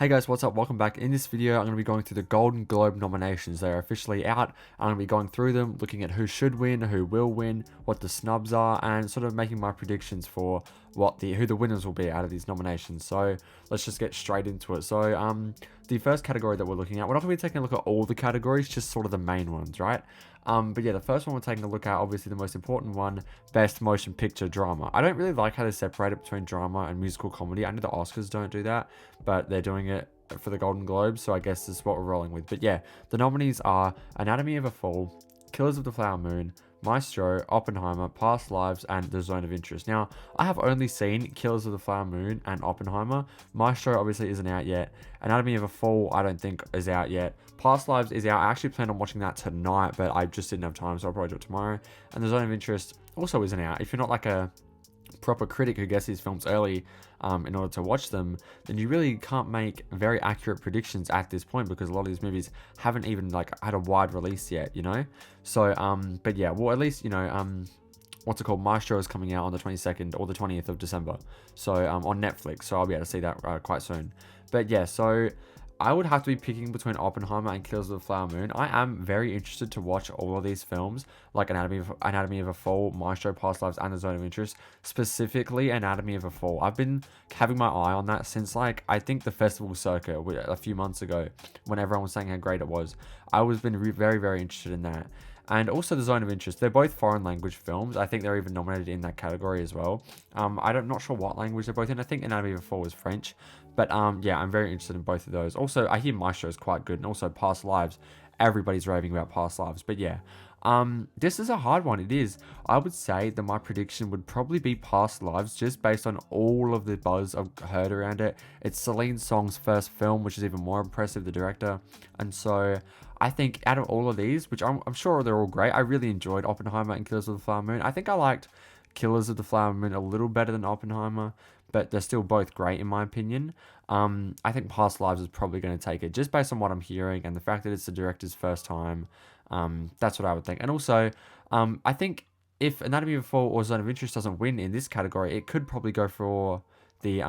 Hey guys, what's up? Welcome back. In this video, I'm going to be going through the Golden Globe nominations. They are officially out. I'm going to be going through them, looking at who should win, who will win, what the snubs are, and sort of making my predictions for who the winners will be out of these nominations. So let's just get straight into it. So the first category that we're looking at, we're not going to be taking a look at all the categories, just sort of the main ones, right? But yeah, the first one we're taking a look at, obviously the most important one, Best Motion Picture Drama. I don't really like how they separate it between drama and musical comedy. I know the Oscars don't do that, but they're doing it for the Golden Globes, so I guess this is what we're rolling with. But yeah, the nominees are Anatomy of a Fall, Killers of the Flower Moon, Maestro, Oppenheimer, Past Lives, and The Zone of Interest. Now, I have only seen Killers of the Flower Moon and Oppenheimer. Maestro obviously isn't out yet. Anatomy of a Fall, I don't think is out yet. Past Lives is out. I actually plan on watching that tonight, but I just didn't have time, so I'll probably do it tomorrow. And The Zone of Interest also isn't out. If you're not like a proper critic who gets these films early in order to watch them, then you really can't make very accurate predictions at this point, because a lot of these movies haven't even like had a wide release yet, you know. So but yeah, well, at least, you know, what's it called, Maestro is coming out on the 22nd or the 20th of December, so on Netflix, so I'll be able to see that quite soon. But yeah, so I would have to be picking between Oppenheimer and Killers of the Flower Moon. I am very interested to watch all of these films, like Anatomy of a Fall, Maestro, Past Lives, and The Zone of Interest. Specifically, Anatomy of a Fall. I've been having my eye on that since, like, I think the festival circuit a few months ago, when everyone was saying how great it was. I was been very, very interested in that. And also The Zone of Interest. They're both foreign language films. I think they're even nominated in that category as well. I'm not sure what language they're both in. I think Anatomy of a Fall is French. But yeah, I'm very interested in both of those. Also, I hear Maestro is quite good. And also Past Lives. Everybody's raving about Past Lives. But yeah, this is a hard one. It is. I would say that my prediction would probably be Past Lives, just based on all of the buzz I've heard around it. It's Celine Song's first film, which is even more impressive, the director. And so I think out of all of these, which I'm sure they're all great, I really enjoyed Oppenheimer and Killers of the Flower Moon. I think I liked Killers of the Flower Moon a little better than Oppenheimer, but they're still both great in my opinion. I think Past Lives is probably going to take it, just based on what I'm hearing and the fact that it's the director's first time. That's what I would think. And also, I think if Anatomy of a Fall or Zone of Interest doesn't win in this category, it could probably go for the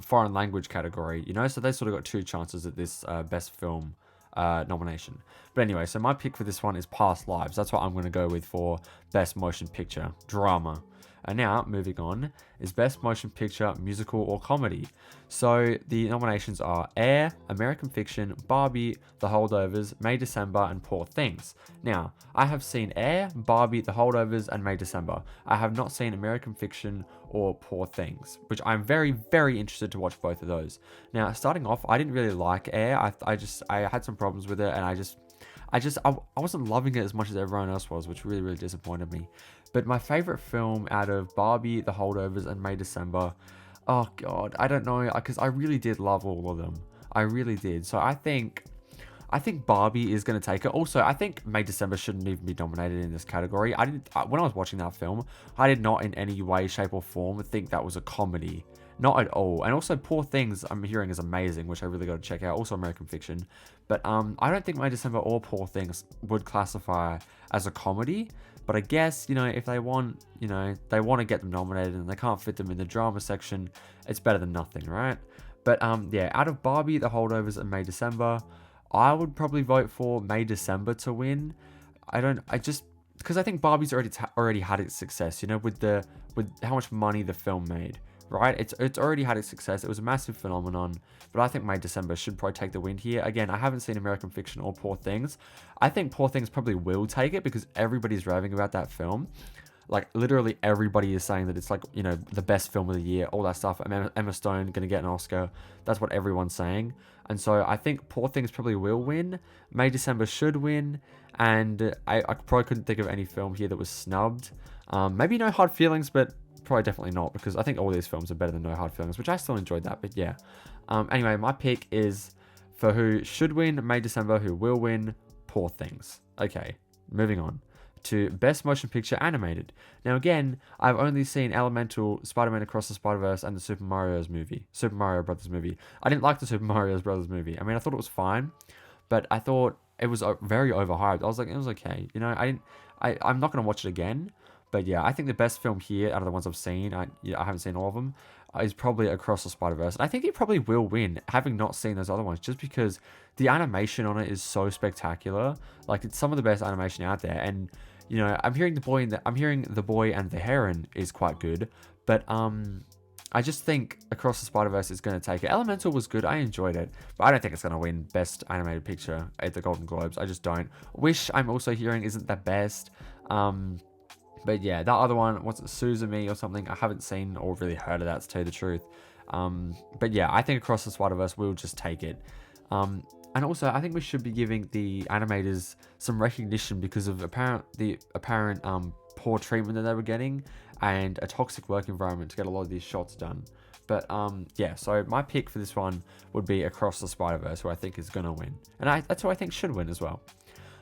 foreign language category, you know? So they sort of got two chances at this best film nomination. But anyway, so my pick for this one is Past Lives. That's what I'm going to go with for Best Motion Picture Drama. And now, moving on, is Best Motion Picture Musical or Comedy. So the nominations are Air, American Fiction, Barbie, The Holdovers, May December, and Poor Things. Now, I have seen Air, Barbie, The Holdovers, and May December. I have not seen American Fiction or Poor Things, which I'm very, very interested to watch both of those. Now, starting off, I didn't really like Air. I had some problems with it, and I wasn't loving it as much as everyone else was, which really, really disappointed me. But my favorite film out of Barbie, The Holdovers, and May December, oh god, I don't know, because I really did love all of them. I really did. So I think Barbie is going to take it. Also, I think May December shouldn't even be nominated in this category. When I was watching that film, I did not in any way, shape, or form think that was a comedy. Not at all. And also Poor Things, I'm hearing, is amazing, which I really got to check out. Also American Fiction. But I don't think May December or Poor Things would classify as a comedy. But I guess, you know, if they want, you know, they want to get them nominated and they can't fit them in the drama section, it's better than nothing, right? But yeah, out of Barbie, The Holdovers, and May December, I would probably vote for May December to win. Because I think Barbie's already had its success, you know, with how much money the film made, right? It's already had its success. It was a massive phenomenon, but I think May December should probably take the win here. Again, I haven't seen American Fiction or Poor Things. I think Poor Things probably will take it because everybody's raving about that film. Like, literally everybody is saying that it's, like, you know, the best film of the year, all that stuff. Emma Stone going to get an Oscar. That's what everyone's saying. And so I think Poor Things probably will win. May December should win. And I probably couldn't think of any film here that was snubbed. Maybe No Hard Feelings, but probably definitely not, because I think all these films are better than No Hard Feelings, which I still enjoyed that. But yeah. Anyway, my pick is for who should win, May December, who will win, Poor Things. Okay, moving on to Best Motion Picture Animated. Now again, I've only seen Elemental, Spider-Man Across the Spider-Verse, and the Super Mario Brothers movie. I didn't like the Super Mario Brothers movie. I mean, I thought it was fine, but I thought it was very overhyped. I was like, it was okay. You know, I'm not going to watch it again. But yeah, I think the best film here out of the ones I've seen, I haven't seen all of them. is probably Across the Spider-Verse. And I think it probably will win, having not seen those other ones, just because the animation on it is so spectacular. Like, it's some of the best animation out there. And, you know, I'm hearing The Boy and the Heron is quite good, but I just think Across the Spider-Verse is going to take it. Elemental was good. I enjoyed it. But I don't think it's going to win Best Animated Picture at the Golden Globes. I just don't. Wish, I'm also hearing, isn't the best. But yeah, that other one, what's it, Suzumi or something? I haven't seen or really heard of that, to tell you the truth. But yeah, I think Across the Spider-Verse will just take it. And also, I think we should be giving the animators some recognition because of the apparent poor treatment that they were getting and a toxic work environment to get a lot of these shots done. But yeah, so my pick for this one would be Across the Spider-Verse, who I think is going to win. And that's who I think should win as well.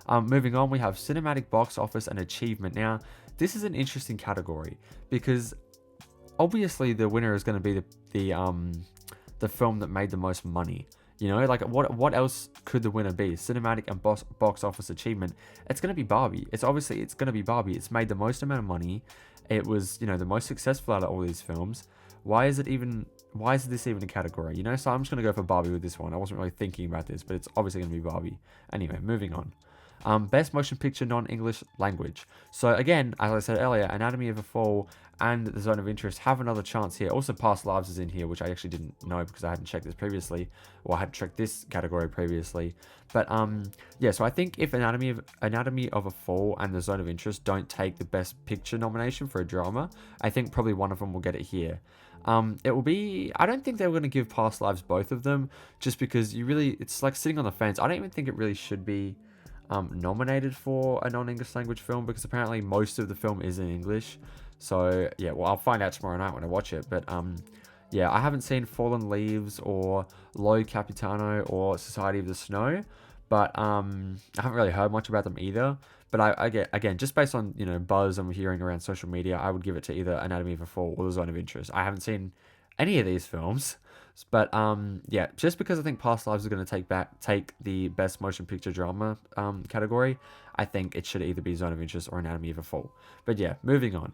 Moving on, we have Cinematic Box Office and Achievement. Now, this is an interesting category because obviously the winner is going to be the film that made the most money. You know, like what else could the winner be? Cinematic and box office achievement. It's going to be Barbie. It's going to be Barbie. It's made the most amount of money. It was, you know, the most successful out of all these films. Why is this even a category? You know, so I'm just going to go for Barbie with this one. I wasn't really thinking about this, but it's obviously going to be Barbie. Anyway, moving on. Best Motion Picture Non-English Language. So again, as I said earlier, Anatomy of a Fall and The Zone of Interest have another chance here. Also, Past Lives is in here, which I actually didn't know because I hadn't checked this previously, or I hadn't checked this category previously. But yeah, so I think if Anatomy of a Fall and The Zone of Interest don't take the Best Picture nomination for a drama, I think probably one of them will get it here. It will be, I don't think they were going to give Past Lives both of them, just because it's like sitting on the fence. I don't even think it really should be nominated for a non-English language film because apparently most of the film is in English. So yeah, well, I'll find out tomorrow night when I watch it. But yeah, I haven't seen Fallen Leaves or Lo Capitano or Society of the Snow, but I haven't really heard much about them either. But I get, again, just based on, you know, buzz I'm hearing around social media, I would give it to either Anatomy of a Fall or The Zone of Interest. I haven't seen any of these films, but yeah, just because I think Past Lives is going to take the Best Motion Picture Drama category, I think it should either be Zone of Interest or Anatomy of a Fall. But yeah, moving on.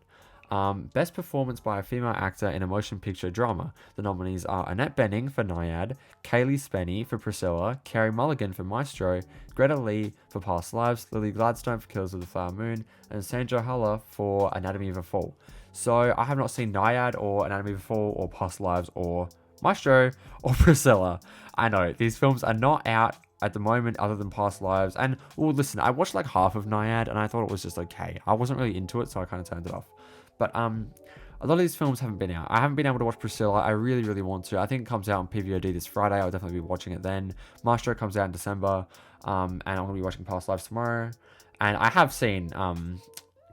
Best Performance by a Female Actor in a Motion Picture Drama. The nominees are Annette Bening for Nyad, Kaylee Spenny for Priscilla, Carey Mulligan for Maestro, Greta Lee for Past Lives, Lily Gladstone for Killers of the Flower Moon, and Sandra Hüller for Anatomy of a Fall. So I have not seen Nyad or Anatomy of a Fall or Past Lives or Maestro or Priscilla. I know these films are not out at the moment other than Past Lives. And well, listen, I watched like half of Nyad and I thought it was just okay. I wasn't really into it, so I kind of turned it off. But a lot of these films haven't been out. I haven't been able to watch Priscilla. I really, really want to. I think it comes out on PVOD this Friday. I'll definitely be watching it then. Maestro comes out in December. And I'm going to be watching Past Lives tomorrow. And I have seen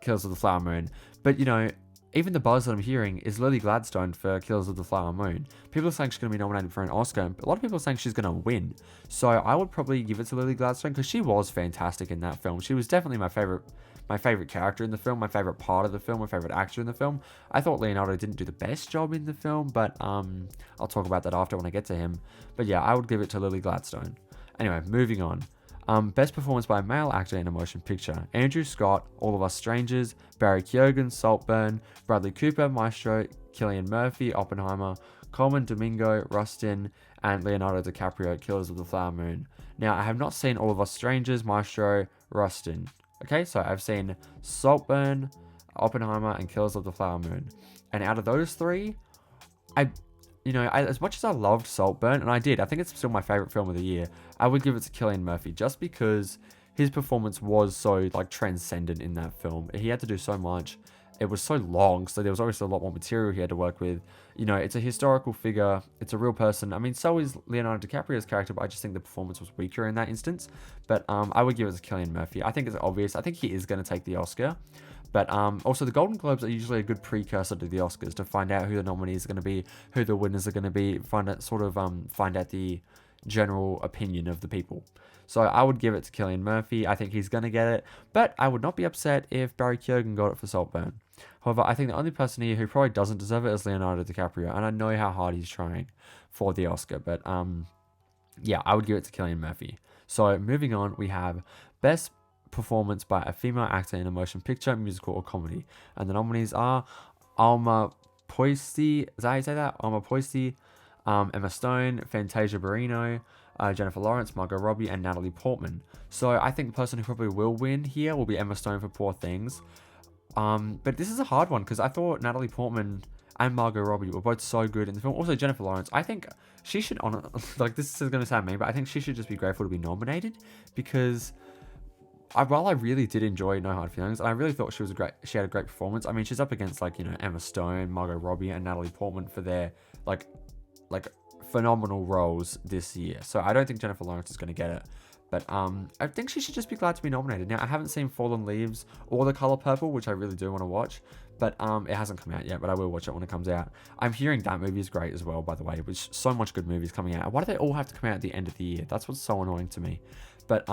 Killers of the Flower Moon. But, you know, even the buzz that I'm hearing is Lily Gladstone for Killers of the Flower Moon. People are saying she's going to be nominated for an Oscar. But a lot of people are saying she's going to win. So I would probably give it to Lily Gladstone because she was fantastic in that film. She was definitely my favorite character in the film, my favorite part of the film, my favorite actor in the film. I thought Leonardo didn't do the best job in the film, but I'll talk about that after when I get to him. But yeah, I would give it to Lily Gladstone. Anyway, moving on. Best performance by a male actor in a motion picture. Andrew Scott, All of Us Strangers, Barry Keoghan, Saltburn, Bradley Cooper, Maestro, Cillian Murphy, Oppenheimer, Coleman Domingo, Rustin, and Leonardo DiCaprio, Killers of the Flower Moon. Now, I have not seen All of Us Strangers, Maestro, Rustin. Okay, so I've seen Saltburn, Oppenheimer, and Killers of the Flower Moon. And out of those three, as much as I loved Saltburn, and I think it's still my favorite film of the year, I would give it to Cillian Murphy just because his performance was so, like, transcendent in that film. He had to do so much. It was so long, so there was obviously a lot more material he had to work with. You know, it's a historical figure. It's a real person. I mean, so is Leonardo DiCaprio's character, but I just think the performance was weaker in that instance. But I would give it to Cillian Murphy. I think it's obvious. I think he is going to take the Oscar. But also, the Golden Globes are usually a good precursor to the Oscars to find out who the nominees are going to be, who the winners are going to be, find out the general opinion of the people. So I would give it to Cillian Murphy. I think he's going to get it. But I would not be upset if Barry Keoghan got it for Saltburn. However, I think the only person here who probably doesn't deserve it is Leonardo DiCaprio. And I know how hard he's trying for the Oscar. But yeah, I would give it to Cillian Murphy. So moving on, we have Best Performance by a Female Actor in a Motion Picture, Musical, or Comedy. And the nominees are Alma Poisty, is that how you say that? Oma Poisty, Emma Stone, Fantasia Barrino, Jennifer Lawrence, Margot Robbie, and Natalie Portman. So I think the person who probably will win here will be Emma Stone for Poor Things. But this is a hard one because I thought Natalie Portman and Margot Robbie were both so good in the film. Also, Jennifer Lawrence. I think she should like this is going to sound mean, but I think she should just be grateful to be nominated because while I really did enjoy No Hard Feelings, and I really thought she had a great performance. I mean, she's up against like Emma Stone, Margot Robbie, and Natalie Portman for their like like phenomenal roles this year. So I don't think Jennifer Lawrence is going to get it. But I think she should just be glad to be nominated. Now, I haven't seen Fallen Leaves or The Color Purple, which I really do want to watch. But it hasn't come out yet, but I will watch it when it comes out. I'm hearing that movie is great as well, by the way. There's so much good movies coming out. Why do they all have to come out at the end of the year? That's what's so annoying to me. But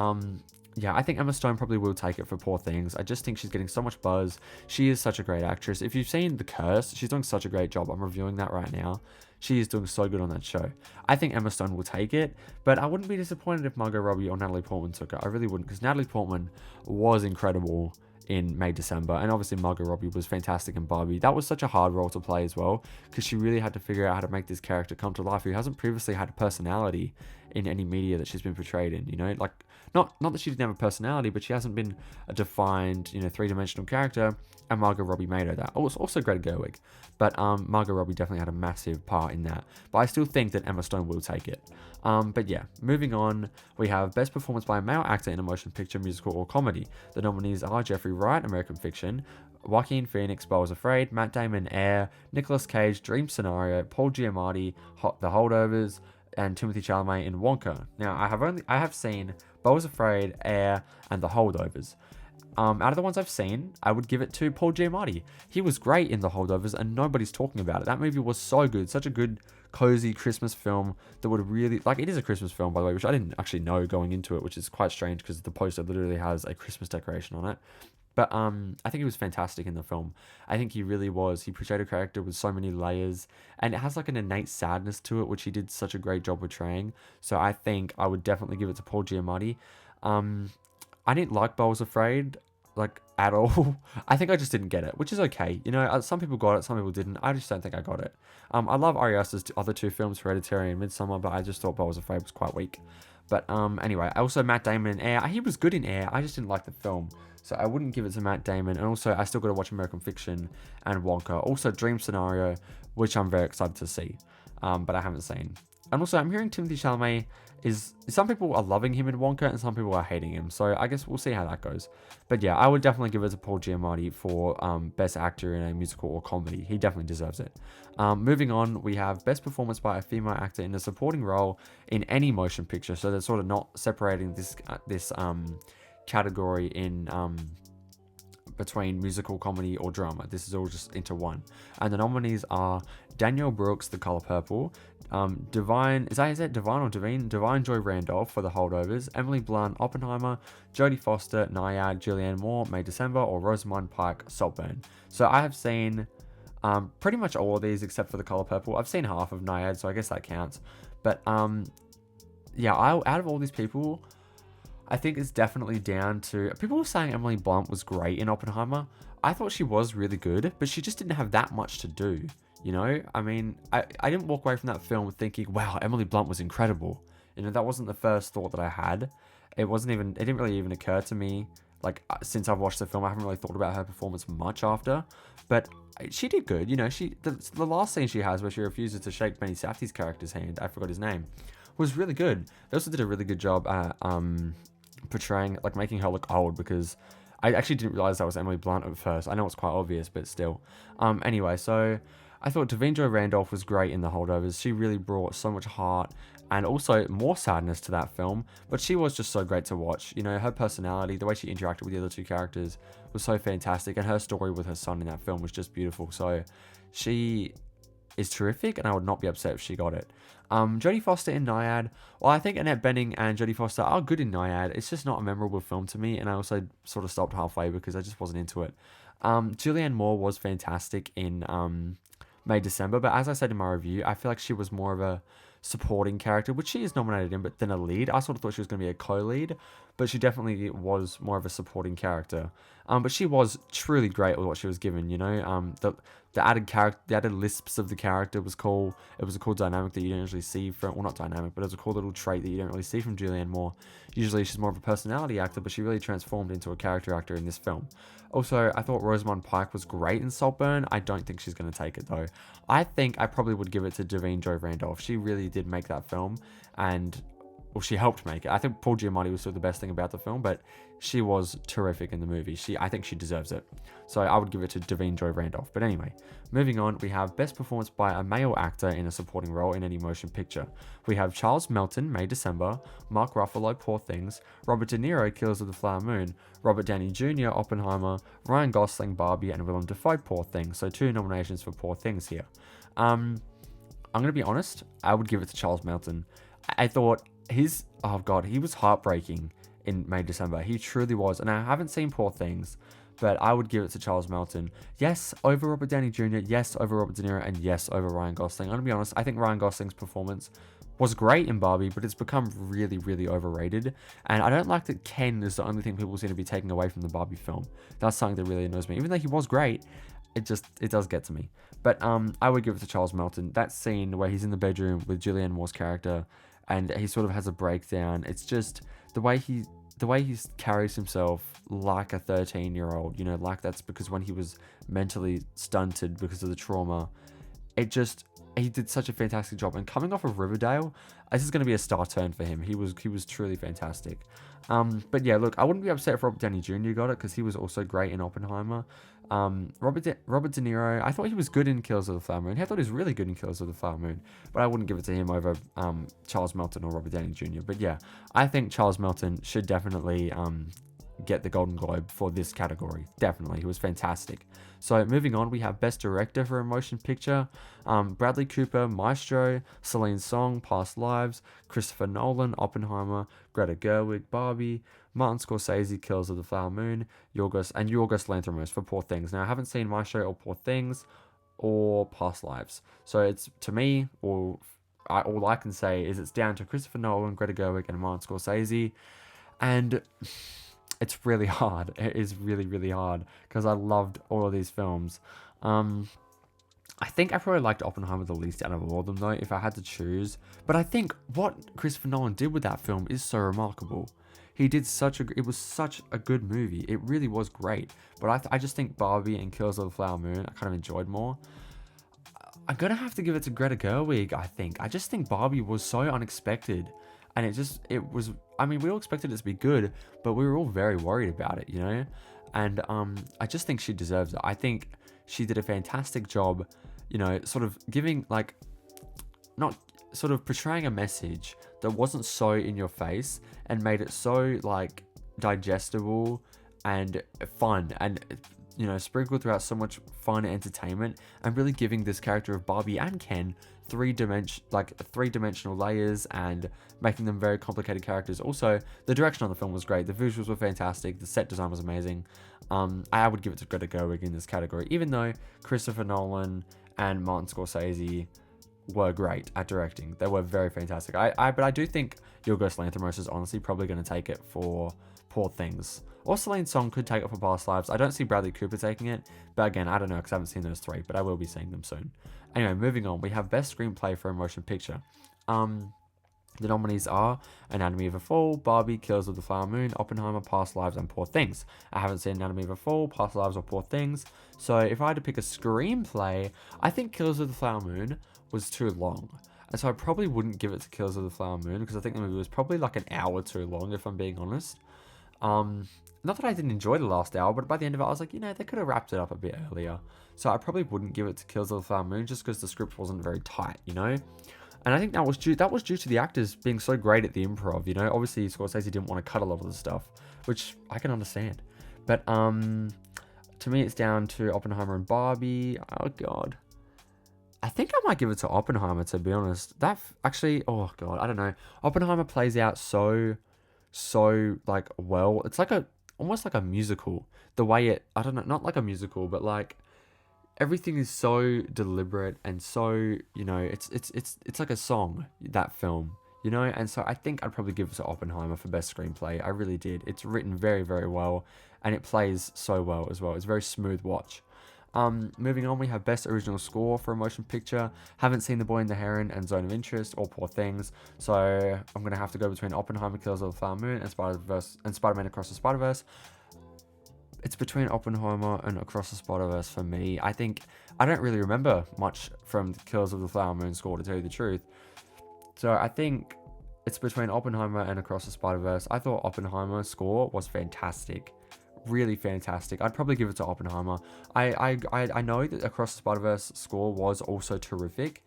yeah, I think Emma Stone probably will take it for Poor Things. I just think she's getting so much buzz. She is such a great actress. If you've seen The Curse, she's doing such a great job. I'm reviewing that right now. She is doing so good on that show. I think Emma Stone will take it, but I wouldn't be disappointed if Margot Robbie or Natalie Portman took it. I really wouldn't, because Natalie Portman was incredible in May December, and obviously Margot Robbie was fantastic in Barbie. That was such a hard role to play as well, because she really had to figure out how to make this character come to life who hasn't previously had a personality in any media that she's been portrayed in, like not that she didn't have a personality, but she hasn't been a defined three-dimensional character, and Margot Robbie made her that. Also Greta Gerwig, but Margot Robbie definitely had a massive part in that, but I still think that Emma Stone will take it. But yeah, moving on, we have Best Performance by a Male Actor in a Motion Picture, Musical, or Comedy. The nominees are Jeffrey Wright, American Fiction, Joaquin Phoenix, Beau Was Afraid, Matt Damon, Air, Nicolas Cage, Dream Scenario, Paul Giamatti, The Holdovers, and Timothée Chalamet in Wonka. Now, I have seen Beau Was Afraid, Air, and The Holdovers. Out of the ones I've seen, I would give it to Paul Giamatti. He was great in The Holdovers, and nobody's talking about it. That movie was so good, such a good, cozy Christmas film that would really, it is a Christmas film, by the way, which I didn't actually know going into it, which is quite strange because the poster literally has a Christmas decoration on it. But I think he was fantastic in the film. I think he really was. He portrayed a character with so many layers, and it has an innate sadness to it, which he did such a great job portraying. So I think I would definitely give it to Paul Giamatti. I didn't like Beau Was Afraid, at all. I think I just didn't get it, which is okay. Some people got it, some people didn't. I just don't think I got it. I love Ari Aster's other two films, Hereditary and Midsommar, but I just thought Beau Was Afraid was quite weak. But anyway, also Matt Damon in Air. He was good in Air. I just didn't like the film. So I wouldn't give it to Matt Damon. And also, I still got to watch American Fiction and Wonka. Also, Dream Scenario, which I'm very excited to see, but I haven't seen. And also, I'm hearing Timothée Chalamet some people are loving him in Wonka and some people are hating him. So I guess we'll see how that goes. But yeah, I would definitely give it to Paul Giamatti for Best Actor in a Musical or Comedy. He definitely deserves it. Moving on, we have Best Performance by a Female Actor in a Supporting Role in any motion picture. So they're sort of not separating this category in between musical, comedy, or drama. This is all just into one. And the nominees are Danielle Brooks, The Color Purple, Divine Joy Randolph for The Holdovers, Emily Blunt, Oppenheimer, Jodie Foster, Nyad, Julianne Moore, May December, or Rosamund Pike, Saltburn. So I have seen pretty much all of these except for The Color Purple. I've seen half of Nyad, so I guess that counts. But yeah, out of all these people, I think it's definitely down to... People were saying Emily Blunt was great in Oppenheimer. I thought she was really good, but she just didn't have that much to do, I mean, I didn't walk away from that film thinking, wow, Emily Blunt was incredible. That wasn't the first thought that I had. It didn't really even occur to me, since I've watched the film, I haven't really thought about her performance much after. But she did good, the last scene she has where she refuses to shake Benny Safdie's character's hand, I forgot his name, was really good. They also did a really good job at portraying, making her look old, because I actually didn't realize that was Emily Blunt at first. I know it's quite obvious, but still. Anyway, so I thought Davine Joy Randolph was great in The Holdovers. She really brought so much heart and also more sadness to that film, but she was just so great to watch. Her personality, the way she interacted with the other two characters was so fantastic, and her story with her son in that film was just beautiful. So she is terrific, and I would not be upset if she got it. Jodie Foster in Nyad. Well, I think Annette Bening and Jodie Foster are good in Nyad. It's just not a memorable film to me, and I also sort of stopped halfway because I just wasn't into it. Julianne Moore was fantastic in May December, but as I said in my review, I feel like she was more of a supporting character, which she is nominated in, but then a lead. I sort of thought she was going to be a co-lead, but she definitely was more of a supporting character. But she was truly great with what she was given. The added character, the added lisps of the character was cool. It was a cool dynamic that you don't usually see from, well, not dynamic, but it was a cool little trait that you don't really see from Julianne Moore. Usually she's more of a personality actor, but she really transformed into a character actor in this film. Also, I thought Rosamund Pike was great in Saltburn. I don't think she's going to take it though. I think I probably would give it to Davine Joy Randolph. She really did make that film, and well, she helped make it. I think Paul Giamatti was still the best thing about the film, but she was terrific in the movie. I think she deserves it. So I would give it to Davine Joy Randolph. But anyway, moving on, we have best performance by a male actor in a supporting role in any motion picture. We have Charles Melton, May December, Mark Ruffalo, Poor Things, Robert De Niro, Killers of the Flower Moon, Robert Downey Jr., Oppenheimer, Ryan Gosling, Barbie, and Willem Dafoe, Poor Things. So 2 nominations for Poor Things here. I'm going to be honest, I would give it to Charles Melton. I thought he was heartbreaking in May December. He truly was. And I haven't seen Poor Things, but I would give it to Charles Melton. Yes, over Robert Downey Jr., yes, over Robert De Niro, and yes, over Ryan Gosling. I'm going to be honest, I think Ryan Gosling's performance was great in Barbie, but it's become really, really overrated. And I don't like that Ken is the only thing people seem to be taking away from the Barbie film. That's something that really annoys me. Even though he was great, it does get to me. But I would give it to Charles Melton. That scene where he's in the bedroom with Julianne Moore's character, and he sort of has a breakdown. It's just the way he carries himself like a 13-year-old, like that's because when he was mentally stunted because of the trauma. He did such a fantastic job. And coming off of Riverdale, this is going to be a star turn for him. He was truly fantastic. But yeah, look, I wouldn't be upset if Robert Downey Jr. got it, because he was also great in Oppenheimer. Robert De Niro, I thought he was good in Killers of the Flower Moon. I thought he was really good in Killers of the Flower Moon, but I wouldn't give it to him over Charles Melton or Robert Downey Jr. But yeah, I think Charles Melton should definitely get the Golden Globe for this category. Definitely, he was fantastic. So moving on, we have Best Director for a Motion Picture. Bradley Cooper, Maestro, Celine Song, Past Lives, Christopher Nolan, Oppenheimer, Greta Gerwig, Barbie, Martin Scorsese, Killers of the Flower Moon, Yorgos Lanthimos for Poor Things. Now, I haven't seen Maestro or Poor Things or Past Lives. So it's, to me, all I can say is it's down to Christopher Nolan, Greta Gerwig, and Martin Scorsese. And it's really hard. It is really, really hard, because I loved all of these films. I think I probably liked Oppenheimer the least out of all of them, though, if I had to choose. But I think what Christopher Nolan did with that film is so remarkable. It was such a good movie. It really was great. But I just think Barbie and Killers of the Flower Moon I kind of enjoyed more. I'm going to have to give it to Greta Gerwig, I think. I just think Barbie was so unexpected. And it was, I mean, we all expected it to be good, but we were all very worried about it, And I just think she deserves it. I think she did a fantastic job, sort of giving, not sort of portraying a message that wasn't so in your face and made it so, digestible and fun, and sprinkled throughout so much fun entertainment, and really giving this character of Barbie and Ken three-dimensional layers, and making them very complicated characters. Also, the direction on the film was great. The visuals were fantastic. The set design was amazing. I would give it to Greta Gerwig in this category, even though Christopher Nolan and Martin Scorsese were great at directing. They were very fantastic. But I do think Yorgos Lanthimos is honestly probably going to take it for Poor Things. Or Celine Song could take it for Past Lives. I don't see Bradley Cooper taking it, but again, I don't know, because I haven't seen those 3, but I will be seeing them soon. Anyway, moving on, we have Best Screenplay for a Motion Picture. The nominees are Anatomy of a Fall, Barbie, Killers of the Flower Moon, Oppenheimer, Past Lives, and Poor Things. I haven't seen Anatomy of a Fall, Past Lives, or Poor Things, so if I had to pick a screenplay, I think Killers of the Flower Moon was too long. And so I probably wouldn't give it to Killers of the Flower Moon, because I think the movie was probably an hour too long, if I'm being honest. Not that I didn't enjoy the last hour, but by the end of it, I was like, they could have wrapped it up a bit earlier. So I probably wouldn't give it to Killers of the Flower Moon, just because the script wasn't very tight, And I think that was due to the actors being so great at the improv, Obviously, Scorsese didn't want to cut a lot of the stuff, which I can understand. But to me, it's down to Oppenheimer and Barbie. Oh god, I think I might give it to Oppenheimer, to be honest. Oh god, I don't know. Oppenheimer plays out so well. It's almost like a musical. The way I don't know, not like a musical, but everything is so deliberate and so, it's like a song, that film. you know? And so I think I'd probably give it to Oppenheimer for best screenplay. I really did. It's written very, very well, and it plays so well as well. It's a very smooth watch. Moving on, we have Best Original Score for a Motion Picture. Haven't seen The Boy and the Heron and Zone of Interest or Poor Things, so I'm gonna have to go between Oppenheimer, Killers of the Flower Moon, and Spider-Man Across the Spider-Verse. It's between Oppenheimer and Across the Spider-Verse for me. I think I don't really remember much from the Killers of the Flower Moon score, to tell you the truth. So I think it's between Oppenheimer and Across the Spider-Verse. I thought Oppenheimer's score was fantastic. Really fantastic. I'd probably give it to Oppenheimer. I know that Across the Spider-Verse score was also terrific.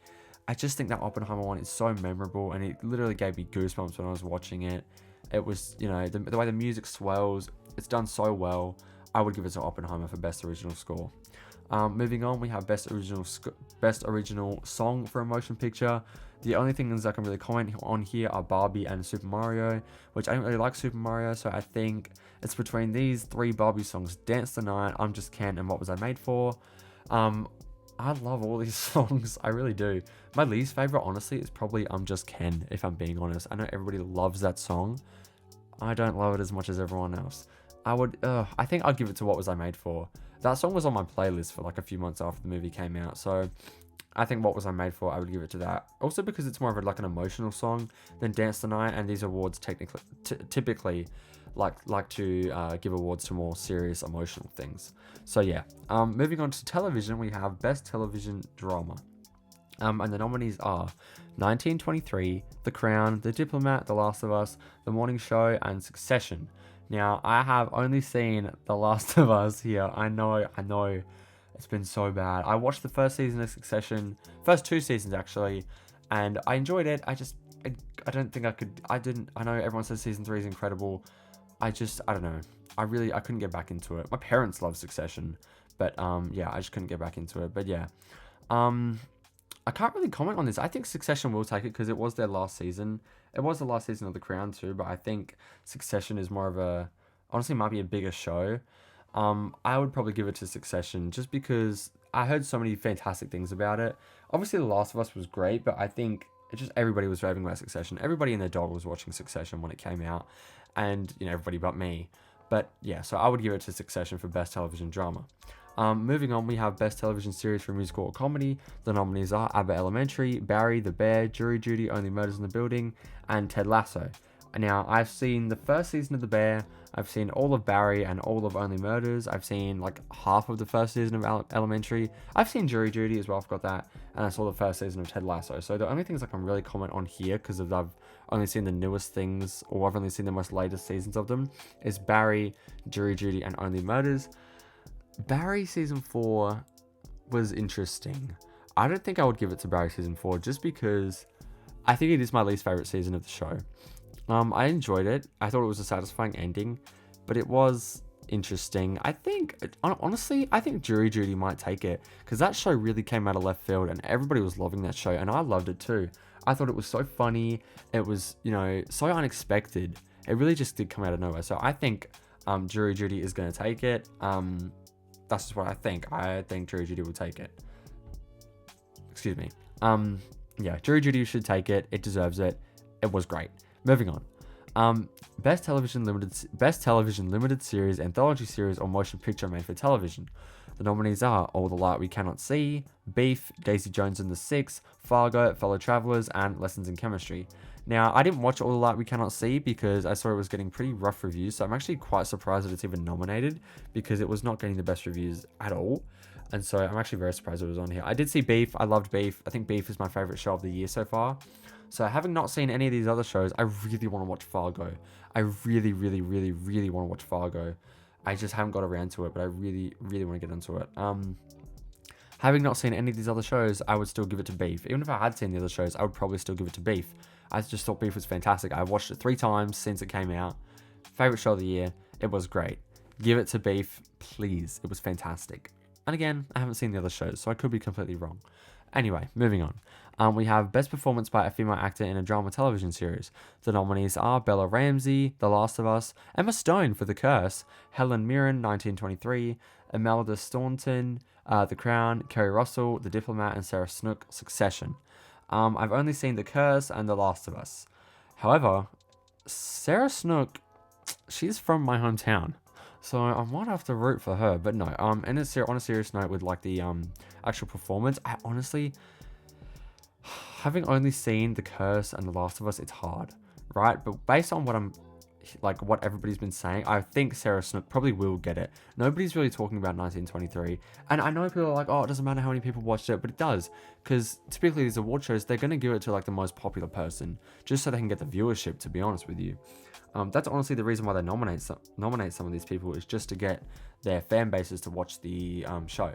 I just think that Oppenheimer one is so memorable, and it literally gave me goosebumps when I was watching it. It was, you know, the way the music swells, it's done so well. I would give it to Oppenheimer for Best Original Score. Moving on, we have Best Original Song for a Motion Picture. The only things I can really comment on here are Barbie and Super Mario, which I don't really like Super Mario, so I think it's between these three Barbie songs: Dance the Night, I'm Just Ken, and What Was I Made For. I love all these songs, I really do. My least favorite, honestly, is probably I'm Just Ken, if I'm being honest. I know everybody loves that song. I don't love it as much as everyone else. I think I'd give it to What Was I Made For. That song was on my playlist for like a few months after the movie came out, so I think What Was I Made For, I would give it to that. Also because it's more of like an emotional song than Dance the Night, and these awards typically like to give awards to more serious emotional things. So yeah, moving on to television, we have Best Television Drama. And the nominees are 1923, The Crown, The Diplomat, The Last of Us, The Morning Show, and Succession. Now, I have only seen The Last of Us here. I know, it's been so bad. I watched the first season of Succession, first two seasons actually, and I enjoyed it. I don't think I could, I know everyone says season 3 is incredible. I don't know. I couldn't get back into it. My parents love Succession, but yeah, I just couldn't get back into it. But yeah, I can't really comment on this. I think Succession will take it because it was their last season. It was the last season of The Crown too, but I think Succession is more of honestly might be a bigger show. I would probably give it to Succession just because I heard so many fantastic things about it. Obviously, The Last of Us was great, but I think everybody was raving about Succession. Everybody and their dog was watching Succession when it came out, and everybody but me. But yeah, so I would give it to Succession for Best Television Drama. Moving on, we have Best Television Series for Musical or Comedy. The nominees are Abbott Elementary, Barry, The Bear, Jury Duty, Only Murders in the Building, and Ted Lasso. Now, I've seen the first season of The Bear, I've seen all of Barry and all of Only Murders, I've seen like half of the first season of Elementary, I've seen Jury Duty as well, I've got that, and I saw the first season of Ted Lasso. So the only things I can really comment on here, because I've only seen the newest things, or I've only seen the most latest seasons of them, is Barry, Jury Duty, and Only Murders. Barry season 4 was interesting. I don't think I would give it to Barry season 4 just because I think it is my least favorite season of the show. I enjoyed it. I thought it was a satisfying ending, but it was interesting. I think, honestly, I think Jury Duty might take it because that show really came out of left field and everybody was loving that show, and I loved it too. I thought it was so funny. It was, so unexpected. It really just did come out of nowhere. So I think Jury Duty is going to take it. That's just what I think. I think Jury Duty will take it. Excuse me. Yeah, Jury Duty should take it. It deserves it. It was great. Moving on. Best television limited series, anthology series, or motion picture made for television. The nominees are All the Light We Cannot See, Beef, Daisy Jones and the Six, Fargo, Fellow Travelers, and Lessons in Chemistry. Now, I didn't watch All the Light We Cannot See because I saw it was getting pretty rough reviews, so I'm actually quite surprised that it's even nominated because it was not getting the best reviews at all. And so I'm actually very surprised it was on here. I did see Beef. I loved Beef. I think Beef is my favorite show of the year so far. So having not seen any of these other shows, I really want to watch Fargo. I really, really, really, really want to watch Fargo. I just haven't got around to it, but I really, really want to get into it. Having not seen any of these other shows, I would still give it to Beef. Even if I had seen the other shows, I would probably still give it to Beef. I just thought Beef was fantastic. I watched it 3 times since it came out. Favorite show of the year. It was great. Give it to Beef, please. It was fantastic. And again, I haven't seen the other shows, so I could be completely wrong. Anyway, moving on. We have Best Performance by a Female Actor in a Drama Television Series. The nominees are Bella Ramsey, The Last of Us, Emma Stone for The Curse, Helen Mirren, 1923, Imelda Staunton, The Crown, Kerry Russell, The Diplomat, and Sarah Snook, Succession. I've only seen The Curse and The Last of Us. However, Sarah Snook, she's from my hometown, so I might have to root for her. But no, and on a serious note, with like the actual performance, I honestly, having only seen The Curse and The Last of Us, it's hard, right? But based on what everybody's been saying, I think Sarah Snook probably will get it. Nobody's really talking about 1923, and I know people are like, oh, it doesn't matter how many people watched it, but it does, because typically these award shows, they're going to give it to like the most popular person, just so they can get the viewership, to be honest with you. That's honestly the reason why they nominate some of these people, is just to get their fan bases to watch the show.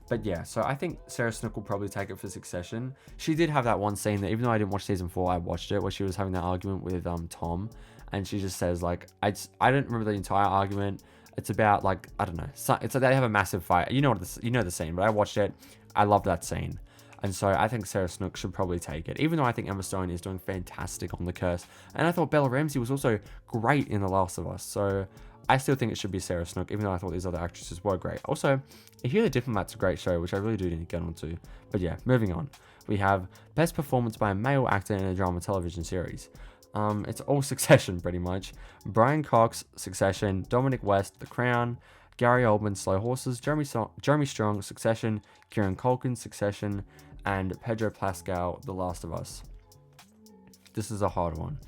But yeah, so I think Sarah Snook will probably take it for Succession. She did have that one scene that, even though I didn't watch season 4, I watched it, where she was having that argument with Tom, and she just says like, I don't remember the entire argument. It's about like, I don't know, it's like they have a massive fight. You know the scene, but I watched it. I love that scene. And so I think Sarah Snook should probably take it, even though I think Emma Stone is doing fantastic on The Curse. And I thought Bella Ramsey was also great in The Last of Us. So I still think it should be Sarah Snook, even though I thought these other actresses were great. Also, If You're the Diplomat's a great show, which I really do need to get onto. But yeah, moving on. We have Best Performance by a Male Actor in a Drama Television Series. It's all Succession, pretty much. Brian Cox, Succession. Dominic West, The Crown. Gary Oldman, Slow Horses. Jeremy Strong, Succession. Kieran Culkin, Succession. And Pedro Pascal, The Last of Us. This is a hard one.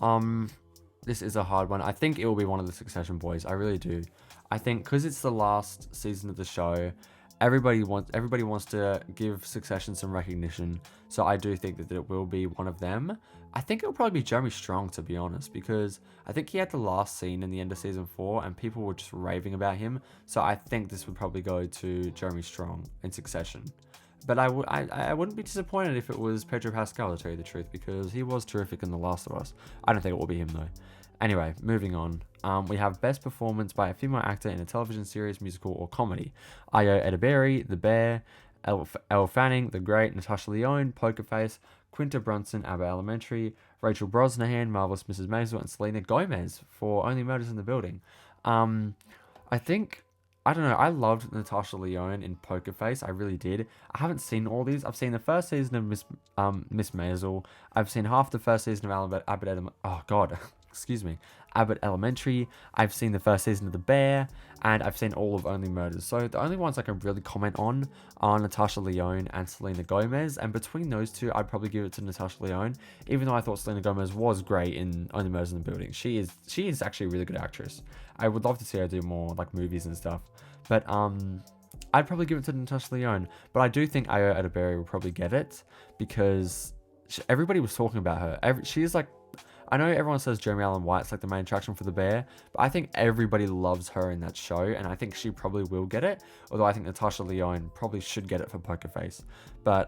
I think it will be one of the Succession boys. I really do. I think because it's the last season of the show, everybody wants to give Succession some recognition. So I do think that it will be one of them. I think it will probably be Jeremy Strong, to be honest, because I think he had the last scene in the end of season 4 and people were just raving about him. So I think this would probably go to Jeremy Strong in Succession. But I wouldn't be disappointed if it was Pedro Pascal, to tell you the truth, because he was terrific in The Last of Us. I don't think it will be him, though. Anyway, moving on. We have Best Performance by a Female Actor in a Television Series, Musical, or Comedy. Ayo Edebiri, The Bear, Elle Fanning, The Great, Natasha Lyonne, Poker Face, Quinta Brunson, Abbott Elementary, Rachel Brosnahan, Marvelous Mrs. Maisel, and Selena Gomez for Only Murders in the Building. I don't know, I loved Natasha Lyonne in Poker Face. I really did. I haven't seen all these. I've seen the first season of Miss Maisel. I've seen half the first season of Abbott Elementary. I've seen the first season of The Bear, and I've seen all of Only Murders. So the only ones I can really comment on are Natasha Lyonne and Selena Gomez. And between those two, I'd probably give it to Natasha Lyonne, even though I thought Selena Gomez was great in Only Murders in the Building. She is actually a really good actress. I would love to see her do more like movies and stuff. But I'd probably give it to Natasha Lyonne. But I do think Ayo Edebiri will probably get it because everybody was talking about her. She's like, I know everyone says Jeremy Allen White's like the main attraction for The Bear, but I think everybody loves her in that show, and I think she probably will get it. Although I think Natasha Lyonne probably should get it for Poker Face. But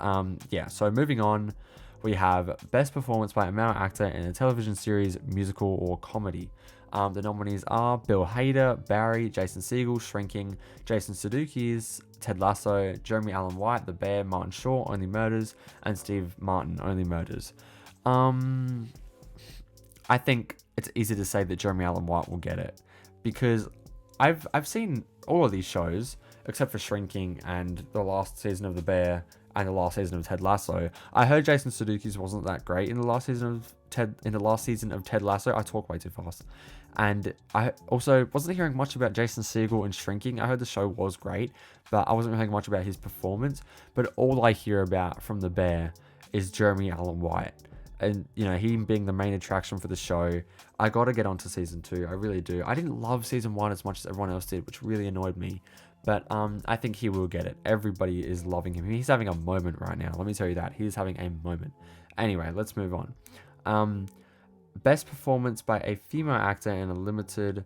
yeah, so moving on, we have Best Performance by a Male Actor in a Television Series, Musical, or Comedy. The nominees are Bill Hader, Barry, Jason Segel, Shrinking, Jason Sudeikis, Ted Lasso, Jeremy Allen White, The Bear, Martin Short, Only Murders, and Steve Martin, Only Murders. I think it's easy to say that Jeremy Allen White will get it because I've seen all of these shows except for Shrinking and the last season of The Bear and the last season of Ted Lasso. I heard Jason Sudeikis wasn't that great in the last season of Ted Lasso. I talk way too fast. And I also wasn't hearing much about Jason Segel in Shrinking. I heard the show was great, but I wasn't hearing much about his performance. But all I hear about from The Bear is Jeremy Allen White. And, you know, him being the main attraction for the show. I got to get onto season 2. I really do. I didn't love season 1 as much as everyone else did, which really annoyed me. But I think he will get it. Everybody is loving him. He's having a moment right now. Let me tell you that. He's having a moment. Anyway, let's move on. Best Performance by a Female Actor in a limited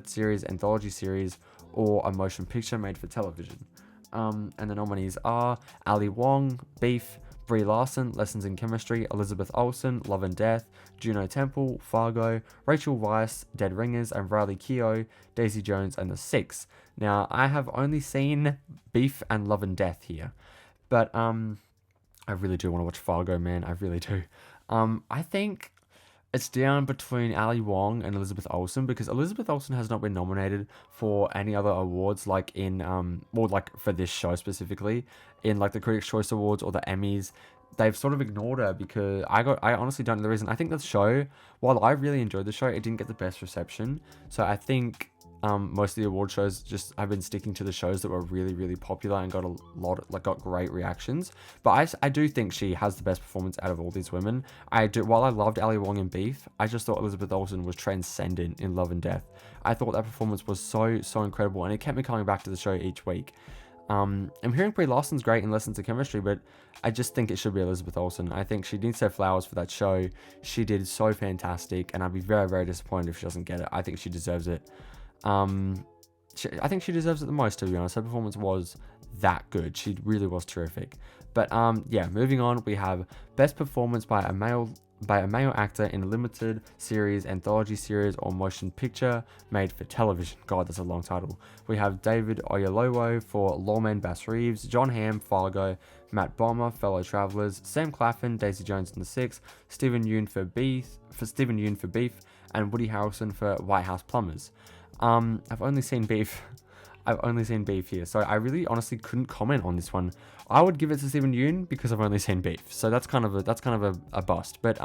series, anthology series, or a motion picture made for television. And the nominees are Ali Wong, Beef, Brie Larson, Lessons in Chemistry, Elizabeth Olsen, Love and Death, Juno Temple, Fargo, Rachel Weisz, Dead Ringers, and Riley Keough, Daisy Jones, and The Six. Now, I have only seen Beef and Love and Death here, but I really do want to watch Fargo, man. I really do. I think it's down between Ali Wong and Elizabeth Olsen because Elizabeth Olsen has not been nominated for any other awards like in, for this show specifically, in like the Critics' Choice Awards or the Emmys. they've sort of ignored her because I honestly don't know the reason. I think the show, while I really enjoyed the show, it didn't get the best reception. So I think most of the award shows just have been sticking to the shows that were really, really popular and got a lot, like got great reactions. But I do think she has the best performance out of all these women. I do. While I loved Ali Wong in Beef, I just thought Elizabeth Olsen was transcendent in Love and Death. I thought that performance was so incredible, and it kept me coming back to the show each week. I'm hearing Brie Larson's great in Lessons of Chemistry, but I just think it should be Elizabeth Olsen. I think she needs her flowers for that show. She did so fantastic, and I'd be very disappointed if she doesn't get it. I think she deserves it. I think she deserves it the most, to be honest. Her performance was that good. She really was terrific. But yeah, moving on, we have Best Performance by a male actor in a limited series, anthology series, or motion picture made for television. God, that's a long title. We have David Oyelowo for Lawman Bass Reeves, John Hamm, Fargo, Matt Bomer, Fellow Travelers, Sam Claflin, Daisy Jones and the Six, Stephen Yeun for Beef, and Woody Harrelson for White House Plumbers. I've only seen Beef. I've only seen Beef here, so I really honestly couldn't comment on this one. I would give it to Stephen Yeun because I've only seen Beef, so that's kind of a bust. But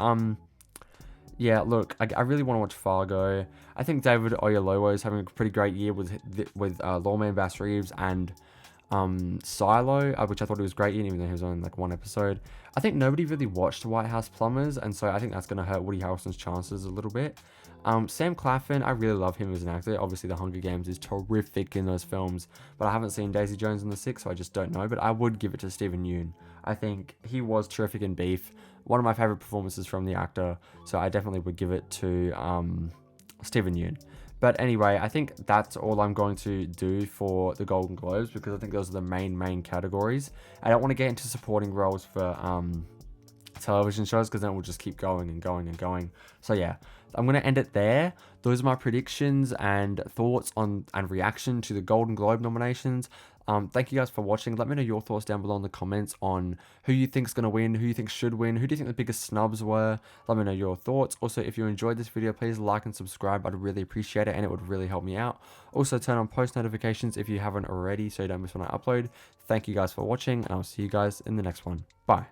yeah, look, I really want to watch Fargo. I think David Oyelowo is having a pretty great year with Lawman Bass Reeves and Silo, which I thought he was great in, even though he was on like one episode. I think nobody really watched White House Plumbers, and so I think that's going to hurt Woody Harrelson's chances a little bit. Sam Claflin, I really love him as an actor. Obviously, The Hunger Games is terrific in those films, but I haven't seen Daisy Jones and the Six, so I just don't know. But I would give it to Stephen Yeun. I think he was terrific in Beef. One of my favorite performances from the actor, so I definitely would give it to Stephen Yeun. But anyway, I think that's all I'm going to do for the Golden Globes, because I think those are the main categories. I don't want to get into supporting roles for television shows, because then we'll just keep going and going. So yeah, I'm going to end it there. Those are my predictions and thoughts on and reaction to the Golden Globe nominations. Thank you guys for watching. Let me know your thoughts down below in the comments on who you think is going to win, who you think should win, who do you think the biggest snubs were. Let me know your thoughts. Also, if you enjoyed this video, please like and subscribe. I'd really appreciate it, and it would really help me out. Also, turn on post notifications if you haven't already, so you don't miss when I upload. Thank you guys for watching, and I'll see you guys in the next one. Bye.